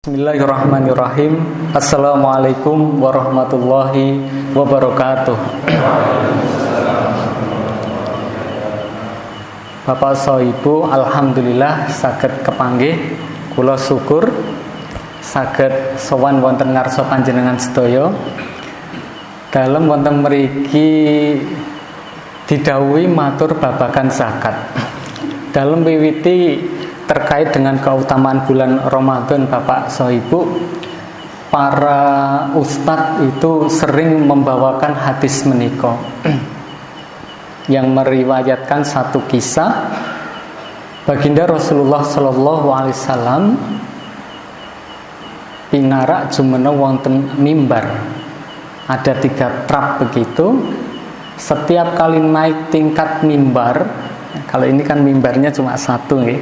Bismillahirrahmanirrahim. Assalamualaikum warahmatullahi wabarakatuh. Bapak Soibu, alhamdulillah saged kepanggih. Kula syukur saged sowan wonten ngarsa panjenengan sedaya. Dalem wonten mriki didhawuhi matur babagan zakat. Dalem wiwiti terkait dengan keutamaan bulan Ramadan, Bapak Sohibu, para ustadz itu sering membawakan hadis menika yang meriwayatkan satu kisah baginda Rasulullah Shallallahu Alaihi Wasallam pinarak jumena wonten mimbar, ada 3 trap begitu. Setiap kali naik tingkat mimbar, kalau ini kan mimbarnya cuma satu nih,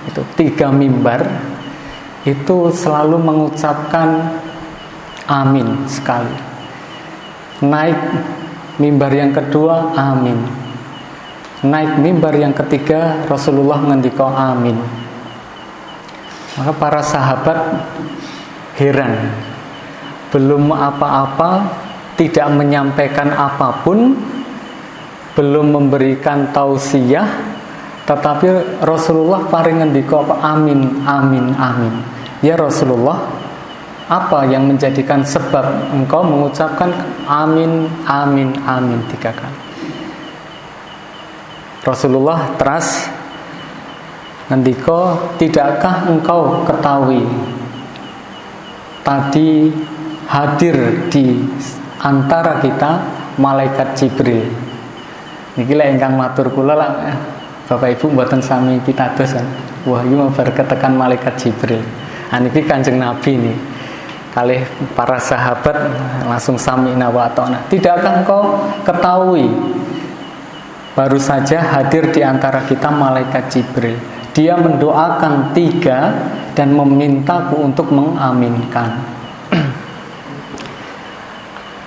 itu 3 mimbar itu selalu mengucapkan amin sekali. Naik mimbar yang kedua amin, naik mimbar yang ketiga Rasulullah ngendika amin. Maka para sahabat heran, belum apa-apa, tidak menyampaikan apapun, belum memberikan tausiah, tetapi Rasulullah paring ngendika amin, amin, amin. Ya Rasulullah, apa yang menjadikan sebab engkau mengucapkan amin, amin, amin 3 kali? Rasulullah teras ngendika, tidakkah engkau ketahui tadi hadir di antara kita malaikat Jibril? Niki lek ingkang matur kula lah, Bapak Ibu mboten sami pitados kan. Wahyu mabar ketekan malaikat Jibril. Niki Kanjeng Nabi nih. Kalih para sahabat langsung sami'na wa ata'na. Tidakkah engkau ketahui baru saja hadir di antara kita malaikat Jibril. Dia mendoakan 3 dan memintaku untuk mengaminkan.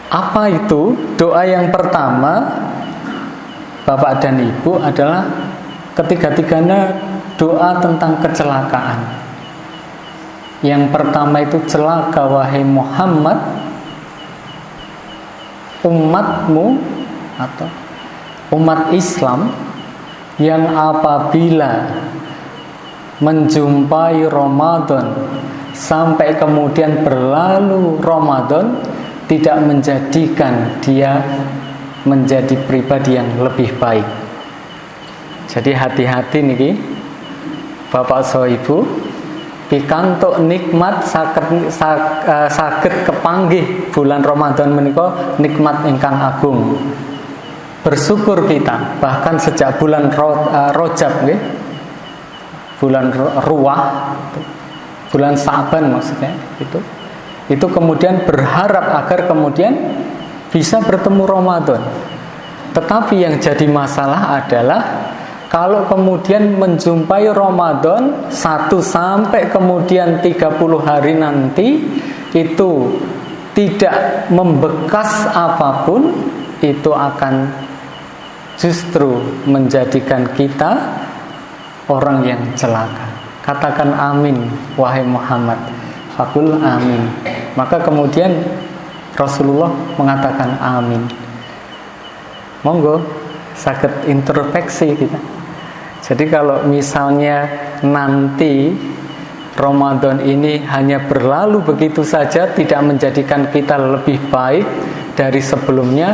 Apa itu? Doa yang pertama, Bapak dan Ibu, adalah ketiga-tiganya doa tentang kecelakaan. Yang pertama itu, celaka wahai Muhammad, umatmu atau umat Islam yang apabila menjumpai Ramadan sampai kemudian berlalu Ramadan, tidak menjadikan dia menjadi pribadi yang lebih baik. Jadi hati-hati niki Bapak Soibu, pikantuk nikmat saged kepanggih bulan Ramadan menika nikmat ingkang agung. Bersyukur kita bahkan sejak bulan Rajab nggih, bulan Ruwah, bulan Sa'ban maksudnya itu kemudian berharap agar kemudian bisa bertemu Ramadan. Tetapi yang jadi masalah adalah kalau kemudian menjumpai Ramadan 1 sampai kemudian 30 hari nanti itu tidak membekas apapun, itu akan justru menjadikan kita orang yang celaka. Katakan amin wahai Muhammad. Fakul amin. Maka kemudian Rasulullah mengatakan amin. Monggo saged introspeksi kita. Jadi kalau misalnya nanti Ramadan ini hanya berlalu begitu saja, tidak menjadikan kita lebih baik dari sebelumnya,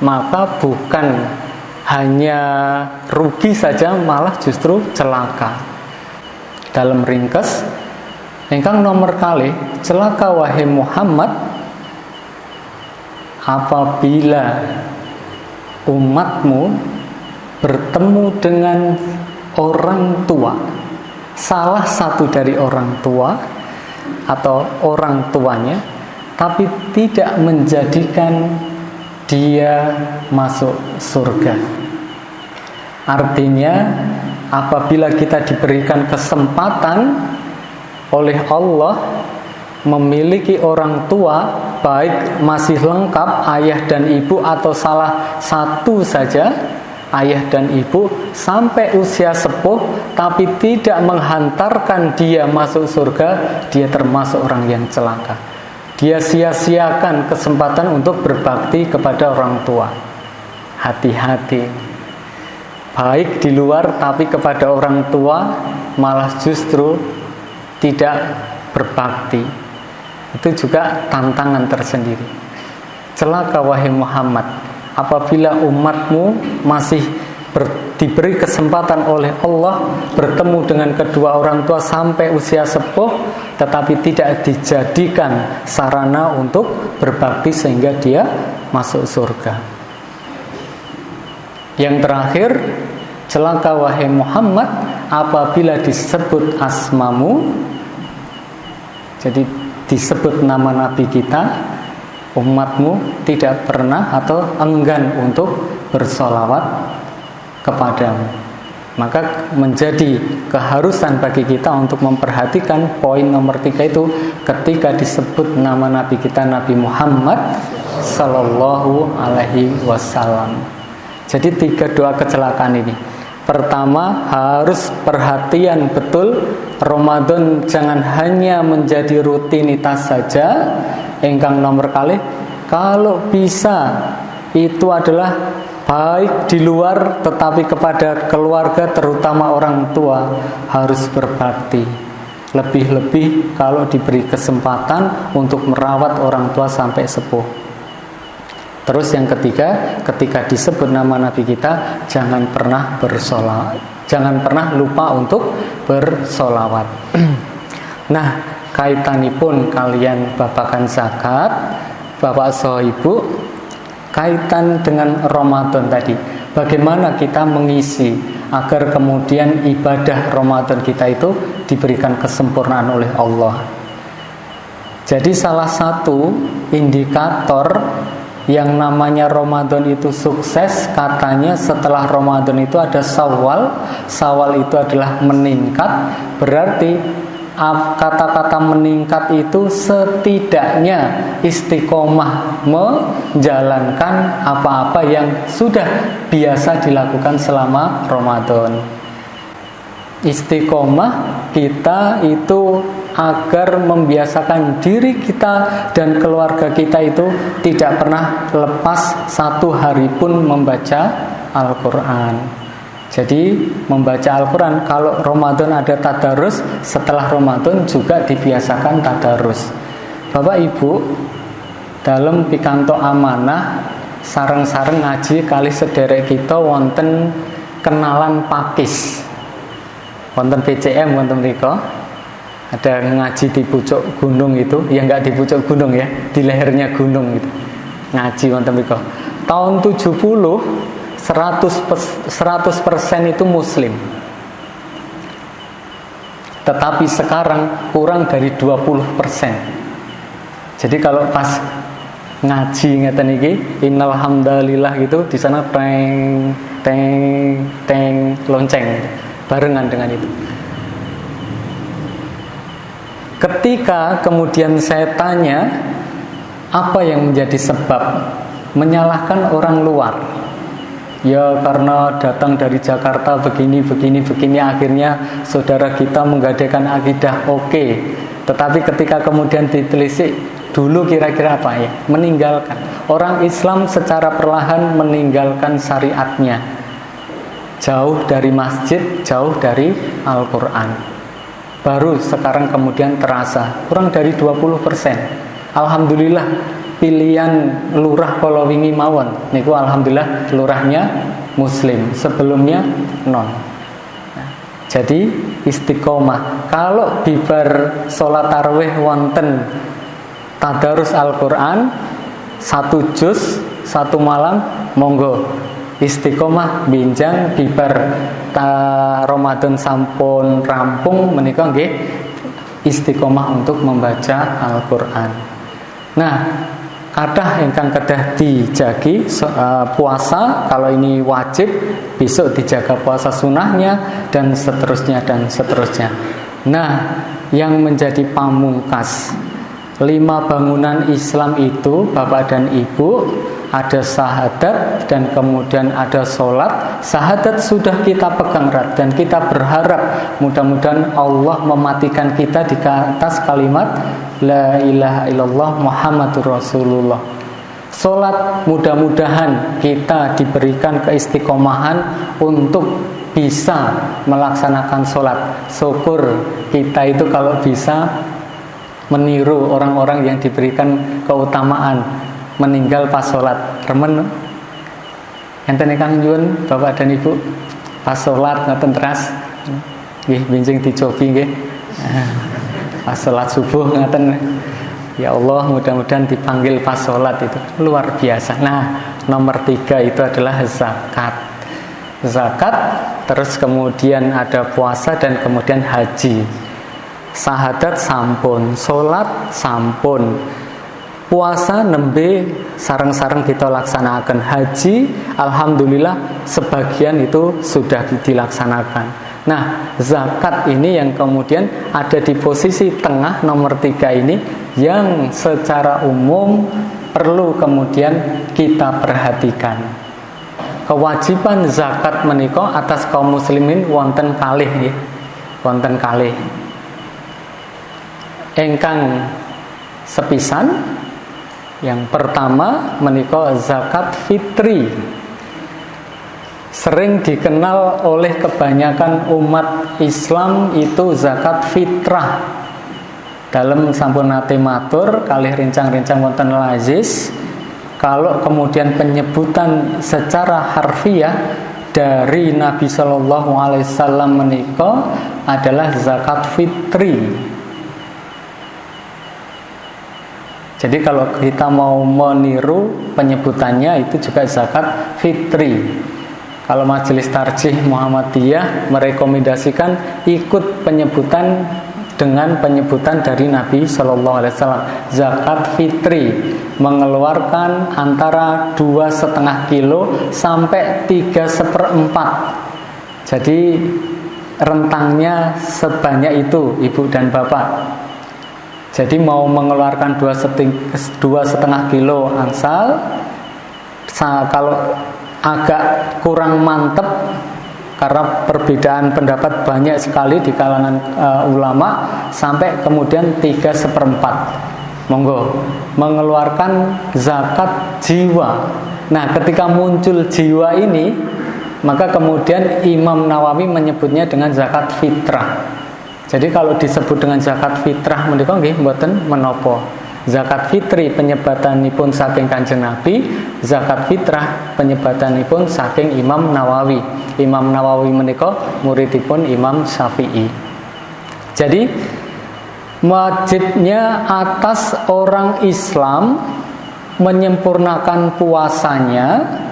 maka bukan hanya rugi saja, malah justru celaka. Dalam ringkes, ingkang nomor kali, celaka wahai Muhammad apabila umatmu bertemu dengan orang tua, salah satu dari orang tua atau orang tuanya, tapi tidak menjadikan dia masuk surga. Artinya apabila kita diberikan kesempatan oleh Allah memiliki orang tua, baik masih lengkap ayah dan ibu atau salah satu saja, ayah dan ibu sampai usia sepuh tapi tidak menghantarkan dia masuk surga, dia termasuk orang yang celaka. Dia sia-siakan kesempatan untuk berbakti kepada orang tua. Hati-hati. Baik di luar tapi kepada orang tua malah justru tidak berbakti. Itu juga tantangan tersendiri. Celaka wahai Muhammad, apabila umatmu masih diberi kesempatan oleh Allah bertemu dengan kedua orang tua sampai usia sepuh, tetapi tidak dijadikan sarana untuk berbakti sehingga dia masuk surga. Yang terakhir, celaka wahai Muhammad apabila disebut asmamu, jadi disebut nama Nabi kita, umatmu tidak pernah atau enggan untuk bersolawat kepadamu. Maka menjadi keharusan bagi kita untuk memperhatikan poin nomor 3 itu ketika disebut nama Nabi kita, Nabi Muhammad Sallallahu Alaihi Wasallam. Jadi 3 doa kecelakaan ini. Pertama, harus perhatian betul, Ramadan jangan hanya menjadi rutinitas saja. Engkang nomor kali, kalau bisa itu adalah baik di luar tetapi kepada keluarga terutama orang tua harus berbakti. Lebih-lebih kalau diberi kesempatan untuk merawat orang tua sampai sepuh. Terus yang ketiga, ketika disebut nama Nabi kita, jangan pernah bersolawat, jangan pernah lupa untuk bersolawat. Nah, kaitanipun kalian babakan zakat, bapak so ibu, kaitan dengan Ramadan tadi, bagaimana kita mengisi agar kemudian ibadah Ramadan kita itu diberikan kesempurnaan oleh Allah. Jadi salah satu indikator yang namanya Ramadan itu sukses, katanya setelah Ramadan itu ada Syawal. Syawal itu adalah meningkat, berarti kata-kata meningkat itu setidaknya istiqomah menjalankan apa-apa yang sudah biasa dilakukan selama Ramadan. Istiqomah kita itu agar membiasakan diri kita dan keluarga kita itu tidak pernah lepas satu hari pun membaca Al-Quran. Jadi membaca Al-Quran, kalau Ramadan ada tadarus, setelah Ramadan juga dibiasakan tadarus. Bapak Ibu, dalam pikanto amanah sareng-sareng ngaji kali sederek kita wonten kenalan pakis, wonten PCM, wonten mriko ada ngaji di pucuk gunung itu, ya enggak di pucuk gunung ya, di lehernya gunung itu ngaji wonten mriko. Tahun 70 100% itu muslim. Tetapi sekarang kurang dari 20%. Jadi kalau pas ngaji ngeten iki, innal hamdalillah gitu, di sana teng teng teng lonceng barengan dengan itu. Ketika kemudian saya tanya apa yang menjadi sebab menyalahkan orang luar, ya karena datang dari Jakarta begini akhirnya saudara kita menggadaikan akidah oke. Tetapi ketika kemudian ditelisik dulu kira-kira apa ya? Meninggalkan. Orang Islam secara perlahan meninggalkan syariatnya. Jauh dari masjid, jauh dari Al-Quran. Baru sekarang kemudian terasa kurang dari 20%. Alhamdulillah pilihan lurah Kolowingi mawon niku alhamdulillah lurahnya muslim, sebelumnya non. Nah, jadi istiqomah. Kalau bibar sholat tarawih wonten tadarus Al-Quran 1 juz 1 malam, monggo istiqomah binjang bibar Ramadan sampun rampung menika nggih istiqomah untuk membaca Al-Quran. Nah, kadah ingkang kedah dijagi puasa, kalau ini wajib besok dijaga puasa sunahnya dan seterusnya dan seterusnya. Nah, yang menjadi pamungkas 5 bangunan Islam itu Bapak dan Ibu ada syahadat dan kemudian ada sholat. Syahadat sudah kita pegang erat dan kita berharap mudah-mudahan Allah mematikan kita di atas kalimat La ilaha illallah Muhammadur Rasulullah. Sholat mudah-mudahan kita diberikan keistiqomahan untuk bisa melaksanakan sholat. Syukur kita itu kalau bisa meniru orang-orang yang diberikan keutamaan meninggal pas sholat. Remen enten Kang Yun, Bapak dan Ibu pas sholat ngoten teras nggih benjing dicobi nggih. Pas sholat subuh ngoten. Ya Allah, mudah-mudahan dipanggil pas sholat, itu luar biasa. Nah, nomor 3 itu adalah zakat. Zakat, terus kemudian ada puasa dan kemudian haji. Syahadat sampun, sholat sampun, puasa nembe sareng-sareng kita laksanakan. Haji, alhamdulillah sebagian itu sudah dilaksanakan. Nah, zakat ini yang kemudian ada di posisi tengah nomor 3 ini yang secara umum perlu kemudian kita perhatikan. Kewajiban zakat menika atas kaum muslimin wonten kalih nggih. Wonten kalih. Engkang sepisan yang pertama menika zakat fitri. Sering dikenal oleh kebanyakan umat Islam itu zakat fitrah. Dalam sampun nate matur kalih rincang-rincang wonten lazis, kalau kemudian penyebutan secara harfiah dari Nabi Shallallahu Alaihi Wasallam menika adalah zakat fitri. Jadi kalau kita mau meniru penyebutannya itu juga zakat fitri. Kalau Majelis Tarjih Muhammadiyah merekomendasikan ikut penyebutan dengan penyebutan dari Nabi Shallallahu Alaihi Wasallam, zakat fitri, mengeluarkan antara 2,5 kilo sampai 3/4. Jadi rentangnya sebanyak itu, Ibu dan Bapak. Jadi mau mengeluarkan 2,5 kilo angsal, kalau agak kurang mantep karena perbedaan pendapat banyak sekali di kalangan ulama, sampai kemudian 3/4. Monggo mengeluarkan zakat jiwa. Nah, ketika muncul jiwa ini, maka kemudian Imam Nawawi menyebutnya dengan zakat fitrah. Jadi kalau disebut dengan zakat fitrah menika nggih mboten menapa. Zakat fitri penyebatanipun saking Kanjeng Nabi, zakat fitrah penyebatanipun saking Imam Nawawi. Imam Nawawi menika muridipun Imam Syafi'i. Jadi wajibnya atas orang Islam menyempurnakan puasanya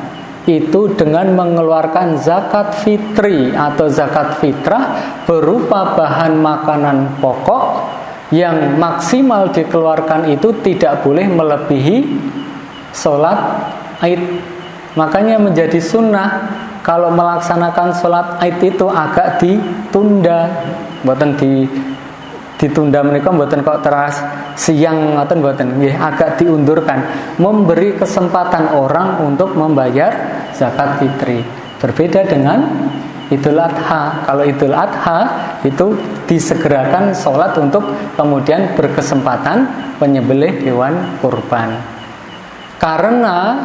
itu dengan mengeluarkan zakat fitri atau zakat fitrah berupa bahan makanan pokok yang maksimal dikeluarkan itu tidak boleh melebihi sholat Id. Makanya menjadi sunnah kalau melaksanakan sholat Id itu agak ditunda, mboten ditunda menika mboten kok teras siang ngoten mboten, nggih agak diundurkan, memberi kesempatan orang untuk membayar zakat fitri. Berbeda dengan Idul Adha. Kalau Idul Adha itu disegerakan sholat untuk kemudian berkesempatan menyembelih hewan kurban. Karena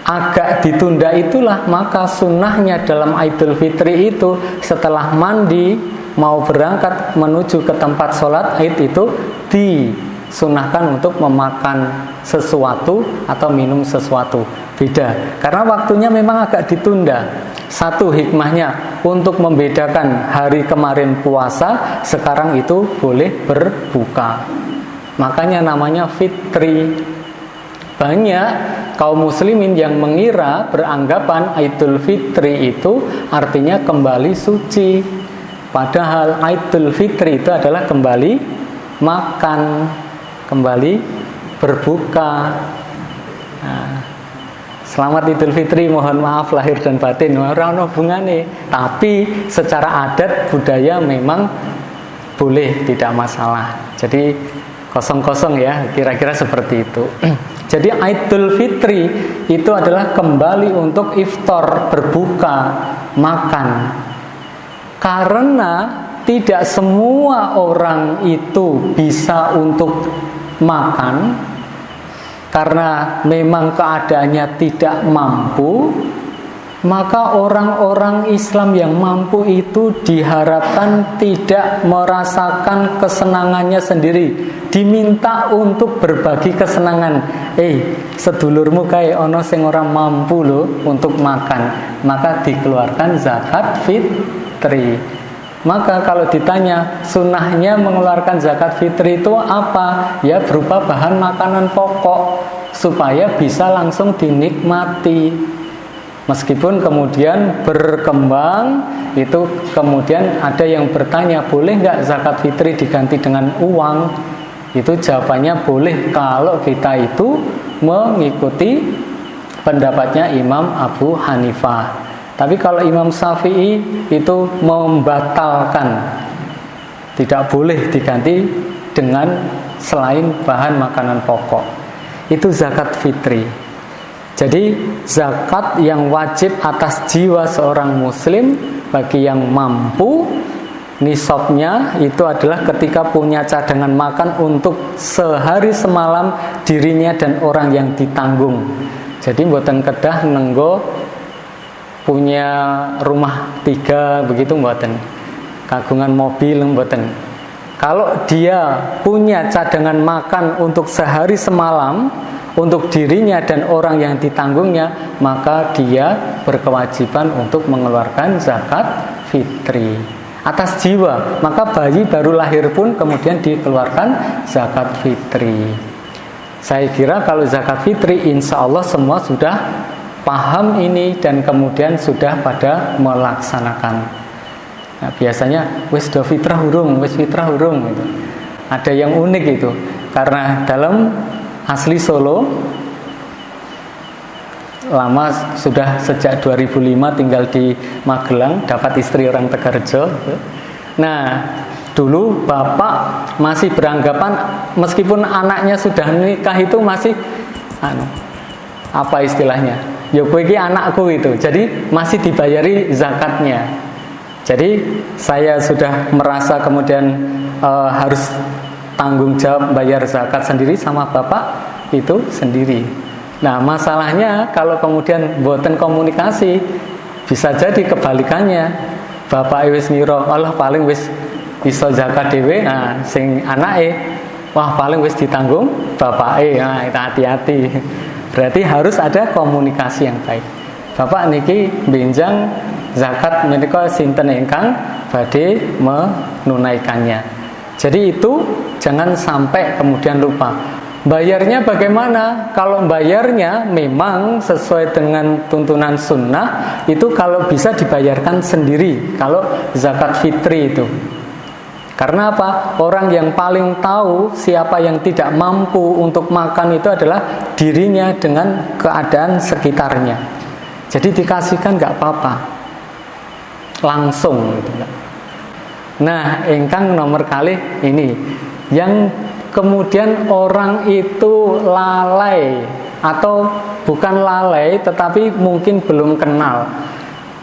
agak ditunda itulah maka sunnahnya dalam Idul Fitri itu setelah mandi mau berangkat menuju ke tempat sholat Id itu disunahkan untuk memakan sesuatu atau minum sesuatu. Beda, karena waktunya memang agak ditunda. Satu hikmahnya untuk membedakan hari kemarin puasa, sekarang itu boleh berbuka. Makanya namanya fitri. Banyak kaum muslimin yang mengira beranggapan Idul Fitri itu artinya kembali suci. Padahal Idul Fitri itu adalah kembali makan, kembali berbuka. Nah, selamat Idul Fitri, mohon maaf lahir dan batin, ora ono hubungane. Tapi secara adat budaya memang boleh, tidak masalah. Jadi kosong-kosong ya, kira-kira seperti itu. Jadi Idul Fitri itu adalah kembali untuk iftar, berbuka, makan. Karena tidak semua orang itu bisa untuk makan, karena memang keadaannya tidak mampu, maka orang-orang Islam yang mampu itu diharapkan tidak merasakan kesenangannya sendiri, diminta untuk berbagi kesenangan. Sedulurmu kayak ono sing orang mampu loh untuk makan, maka dikeluarkan zakat fitri. Maka kalau ditanya sunnahnya mengeluarkan zakat fitri itu apa? Ya berupa bahan makanan pokok supaya bisa langsung dinikmati. Meskipun kemudian berkembang, itu kemudian ada yang bertanya, boleh nggak zakat fitri diganti dengan uang? Itu jawabannya boleh kalau kita itu mengikuti pendapatnya Imam Abu Hanifah. Tapi kalau Imam Syafi'i itu membatalkan, tidak boleh diganti dengan selain bahan makanan pokok. Itu zakat fitri. Jadi zakat yang wajib atas jiwa seorang muslim bagi yang mampu, nisabnya itu adalah ketika punya cadangan makan untuk sehari semalam dirinya dan orang yang ditanggung. Jadi mboten kedah nenggo punya rumah 3 begitu mboten, kagungan mobil mboten. Kalau dia punya cadangan makan untuk sehari semalam untuk dirinya dan orang yang ditanggungnya, maka dia berkewajiban untuk mengeluarkan zakat fitri atas jiwa. Maka bayi baru lahir pun kemudian dikeluarkan zakat fitri. Saya kira kalau zakat fitri insya Allah semua sudah paham ini dan kemudian sudah pada melaksanakan. Nah, biasanya wis do fitrah hurung, wis fitrah hurung gitu. Ada yang unik itu karena dalam asli Solo lama sudah sejak 2005 tinggal di Magelang, dapat istri orang Tegarjo. Nah, dulu bapak masih beranggapan meskipun anaknya sudah nikah itu masih apa istilahnya? Ya kowe iki anakku itu. Jadi masih dibayari zakatnya. Jadi saya sudah merasa kemudian harus tanggung jawab bayar zakat sendiri sama bapak itu sendiri. Nah masalahnya kalau kemudian mboten komunikasi, bisa jadi kebalikannya. Bapak wis ngira Allah paling wis iso zakat dhewe, nah sing anake wah paling wis ditanggung bapake. Nah itu hati-hati. Berarti harus ada komunikasi yang baik. Bapak niki benjang zakat menika sinten ingkang badhe menunaikannya. Jadi itu jangan sampai kemudian lupa. Bayarnya bagaimana? Kalau bayarnya memang sesuai dengan tuntunan sunnah, itu kalau bisa dibayarkan sendiri. Kalau zakat fitri itu. Karena apa? Orang yang paling tahu siapa yang tidak mampu untuk makan itu adalah dirinya dengan keadaan sekitarnya. Jadi dikasihkan nggak apa-apa. Langsung gitu. Nah, ingkang nomor kali ini yang kemudian orang itu lalai atau bukan lalai tetapi mungkin belum kenal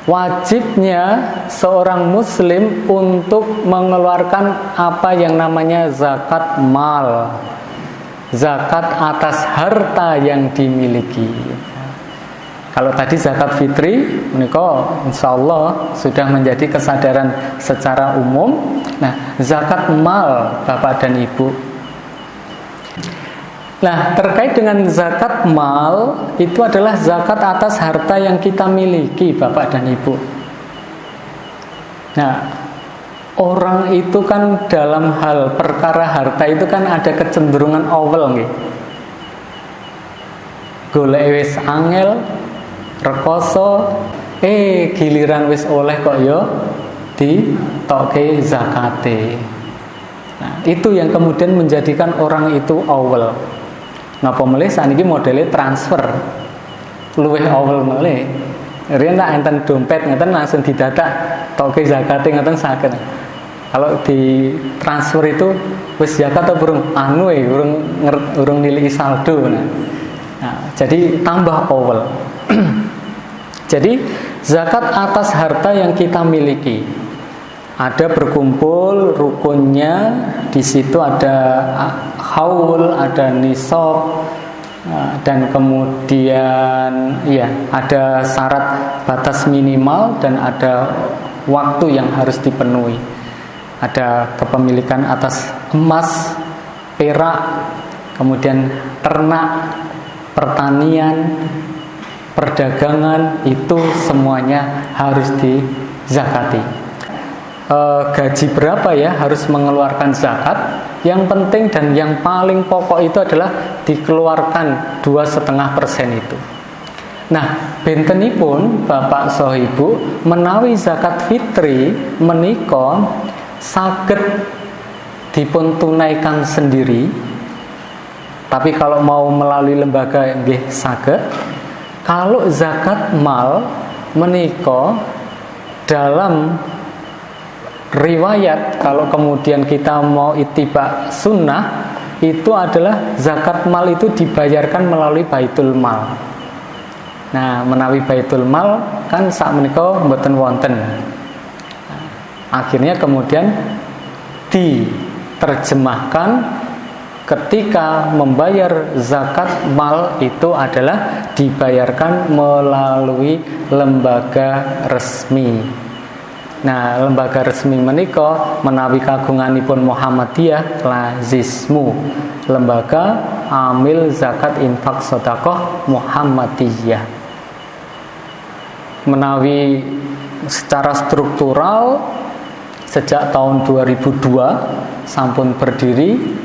wajibnya seorang muslim untuk mengeluarkan apa yang namanya zakat mal, zakat atas harta yang dimiliki. Kalau tadi zakat fitri, menika insya Allah sudah menjadi kesadaran secara umum. Nah, zakat mal Bapak dan Ibu. Nah, terkait dengan zakat mal, itu adalah zakat atas harta yang kita miliki Bapak dan Ibu. Nah, orang itu kan dalam hal perkara harta itu kan ada kecenderungan awel nggih. Golek wis angel, rekoso, giliran wis oleh kok yo ditoke zakate. Nah, itu yang kemudian menjadikan orang itu awel. Napa melih saniki modele transfer. Luwih awel melih. Riyen tak enten dompet ngeten langsung didadak toke zakate ngeten saged. Kalau di transfer itu wis zakat atau urung urung nilai saldo. Nah. Nah, jadi tambah awal. Jadi zakat atas harta yang kita miliki. Ada berkumpul rukunnya, di situ ada haul, ada nisab, dan kemudian ya ada syarat batas minimal dan ada waktu yang harus dipenuhi. Ada kepemilikan atas emas, perak, kemudian ternak, pertanian, perdagangan, itu semuanya harus dizakati. Gaji berapa ya harus mengeluarkan zakat? Yang penting dan yang paling pokok itu adalah dikeluarkan 2,5% itu. Nah, bentenipun Bapak saha Ibu menawi zakat fitri menika saged dipun tunaikan sendiri. Tapi kalau mau melalui lembaga nggih saged. Kalau zakat mal menika dalam riwayat, kalau kemudian kita mau ittiba sunnah, itu adalah zakat mal itu dibayarkan melalui baitul mal. Nah, menawi baitul mal kan sak menika mboten wonten. Akhirnya kemudian diterjemahkan ketika membayar zakat mal itu adalah dibayarkan melalui lembaga resmi. Nah, lembaga resmi menika menawi kagunganipun Muhammadiyah Lazismu, lembaga amil zakat infak sedekah Muhammadiyah. Menawi secara struktural sejak tahun 2002 sampun berdiri.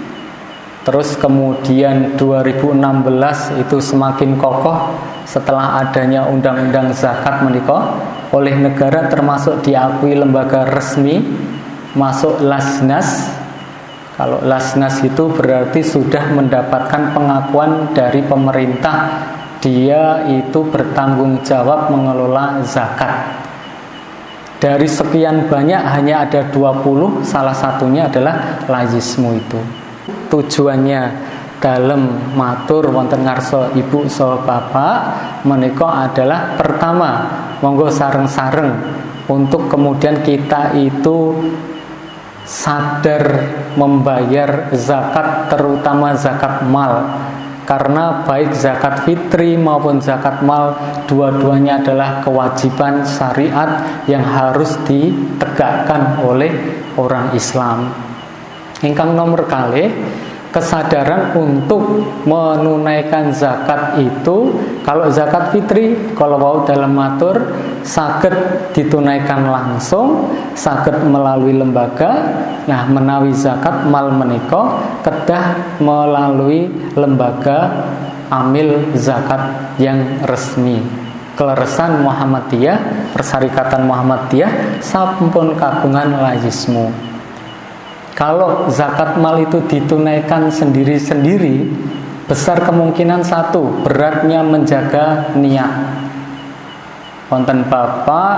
Terus kemudian 2016 itu semakin kokoh setelah adanya undang-undang zakat menika oleh negara, termasuk diakui lembaga resmi, masuk Lasnas. Kalau Lasnas itu berarti sudah mendapatkan pengakuan dari pemerintah, dia itu bertanggung jawab mengelola zakat. Dari sekian banyak hanya ada 20, salah satunya adalah Lazismu itu. Tujuannya dalam matur wonten ngarsa ibu saha bapak menika adalah pertama, monggo sareng-sareng untuk kemudian kita itu sadar membayar zakat, terutama zakat mal. Karena baik zakat fitri maupun zakat mal, dua-duanya adalah kewajiban syariat yang harus ditegakkan oleh orang Islam. Ingkang nomor kalih, kesadaran untuk menunaikan zakat itu, kalau zakat fitri kalau wau dalam matur saged ditunaikan langsung, saged melalui lembaga. Nah, menawi zakat mal menika kedah melalui lembaga amil zakat yang resmi. Keleresan Muhammadiyah, Persyarikatan Muhammadiyah sampun kagungan Lazismu. Kalau zakat mal itu ditunaikan sendiri-sendiri, besar kemungkinan satu, beratnya menjaga niat. Wonten bapak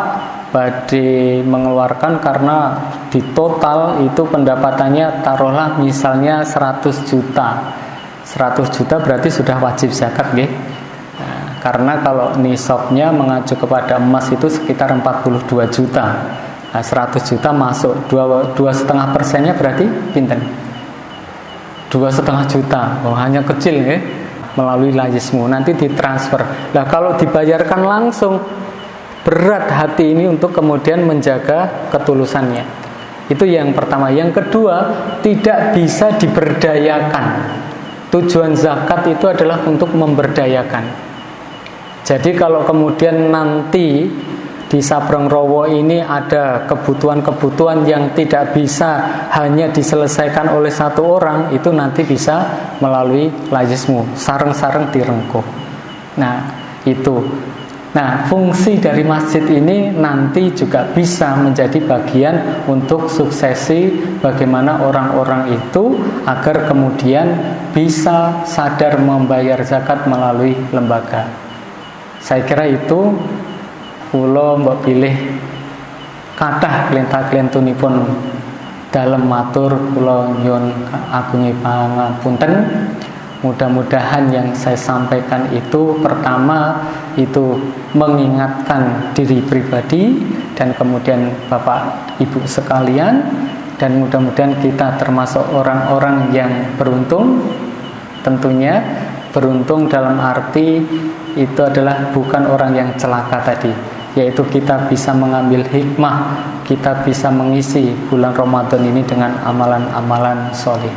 badhe mengeluarkan karena di total itu pendapatannya taruhlah misalnya 100 juta. 100 juta berarti sudah wajib zakat nggih. Nah, karena kalau nisabnya mengacu kepada emas itu sekitar 42 juta. Nah, 100 juta masuk 2,5%-nya berarti pinten? 2,5 juta. Oh, hanya kecil ya, melalui Lazismu nanti ditransfer. Nah, kalau dibayarkan langsung berat hati ini untuk kemudian menjaga ketulusannya. Itu yang pertama. Yang kedua, tidak bisa diberdayakan. Tujuan zakat itu adalah untuk memberdayakan. Jadi kalau kemudian nanti di Sabrang Rowo ini ada kebutuhan-kebutuhan yang tidak bisa hanya diselesaikan oleh satu orang, itu nanti bisa melalui Lazismu, sareng-sareng direngkuh. Nah, itu. Nah, fungsi dari masjid ini nanti juga bisa menjadi bagian untuk suksesi bagaimana orang-orang itu agar kemudian bisa sadar membayar zakat melalui lembaga. Saya kira itu kula mbok pilih kathah klentha-klentunipun dalem matur kula nyuwun agungi pangapunten. Mudah-mudahan yang saya sampaikan itu pertama itu mengingatkan diri pribadi dan kemudian Bapak Ibu sekalian, dan mudah-mudahan kita termasuk orang-orang yang beruntung. Tentunya beruntung dalam arti itu adalah bukan orang yang celaka tadi, yaitu kita bisa mengambil hikmah, kita bisa mengisi bulan Ramadan ini dengan amalan-amalan soleh.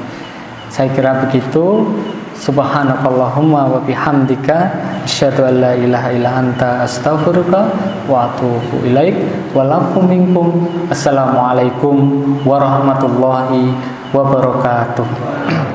Saya kira begitu. Subhanakallahumma wa bihamdika asyhadu an la ilaha illa anta astaghfiruka wa atubu ilaik. Walafu minkum. Assalamualaikum warahmatullahi wabarakatuh.